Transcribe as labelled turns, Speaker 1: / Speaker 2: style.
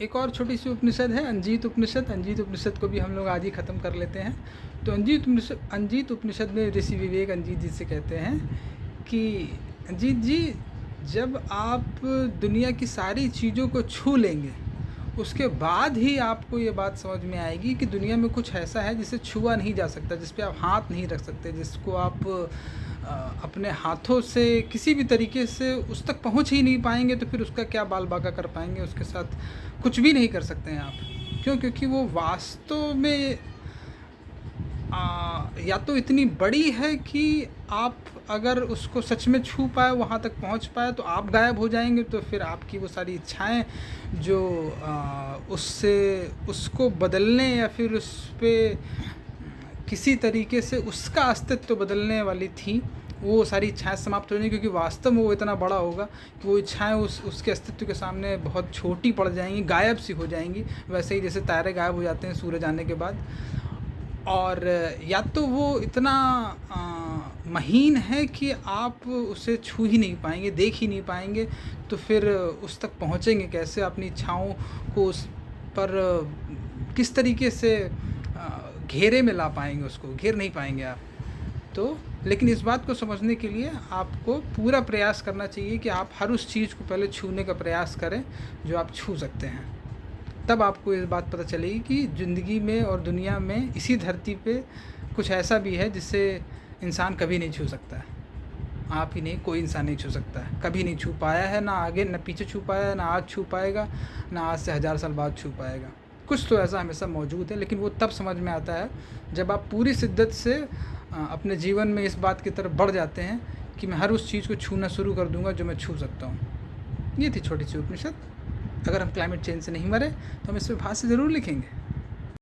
Speaker 1: एक और छोटी सी उपनिषद है अंजीत उपनिषद। अंजीत उपनिषद को भी हम लोग आज ही ख़त्म कर लेते हैं। तो अंजीत उपनिषद में ऋषि विवेक अंजीत जी से कहते हैं कि अंजीत जी, जब आप दुनिया की सारी चीज़ों को छू लेंगे उसके बाद ही आपको ये बात समझ में आएगी कि दुनिया में कुछ ऐसा है जिसे छुआ नहीं जा सकता, जिस पे आप हाथ नहीं रख सकते, जिसको आप अपने हाथों से किसी भी तरीके से उस तक पहुंच ही नहीं पाएंगे, तो फिर उसका क्या बाल बाका कर पाएंगे, उसके साथ कुछ भी नहीं कर सकते हैं आप। क्यों? क्योंकि वो वास्तव में या तो इतनी बड़ी है कि आप अगर उसको सच में छू पाए, वहाँ तक पहुँच पाए, तो आप गायब हो जाएंगे। तो फिर आपकी वो सारी इच्छाएं जो उससे उसको बदलने या फिर उस पर किसी तरीके से उसका अस्तित्व बदलने वाली थी, वो सारी इच्छाएं समाप्त हो जाएंगी, क्योंकि वास्तव में वो इतना बड़ा होगा कि वो इच्छाएं उसके अस्तित्व के सामने बहुत छोटी पड़ जाएंगी, गायब सी हो जाएंगी, वैसे ही जैसे तारे गायब हो जाते हैं सूरज आने के बाद। और या तो वो इतना महीन है कि आप उसे छू ही नहीं पाएंगे, देख ही नहीं पाएंगे, तो फिर उस तक पहुँचेंगे कैसे? अपनी इच्छाओं को उस पर किस तरीके से घेरे में ला पाएंगे? उसको घेर नहीं पाएंगे आप। तो लेकिन इस बात को समझने के लिए आपको पूरा प्रयास करना चाहिए कि आप हर उस चीज़ को पहले छूने का प्रयास करें जो आप छू सकते हैं। तब आपको ये बात पता चलेगी कि ज़िंदगी में और दुनिया में, इसी धरती पे कुछ ऐसा भी है जिसे इंसान कभी नहीं छू सकता है। आप ही नहीं, कोई इंसान नहीं छू सकता है, कभी नहीं छू पाया है, ना आगे ना पीछे छू पाया है, ना आज छू पाएगा, ना आज से 1000 साल बाद छू पाएगा। कुछ तो ऐसा हमेशा मौजूद है, लेकिन वो तब समझ में आता है जब आप पूरी शिद्दत से अपने जीवन में इस बात की तरफ बढ़ जाते हैं कि मैं हर उस चीज़ को छूना शुरू कर दूंगा जो मैं छू सकता हूँ। ये थी छोटी सी उपनिषद। अगर हम क्लाइमेट चेंज से नहीं मरे तो हम इस पर भाष्य ज़रूर लिखेंगे।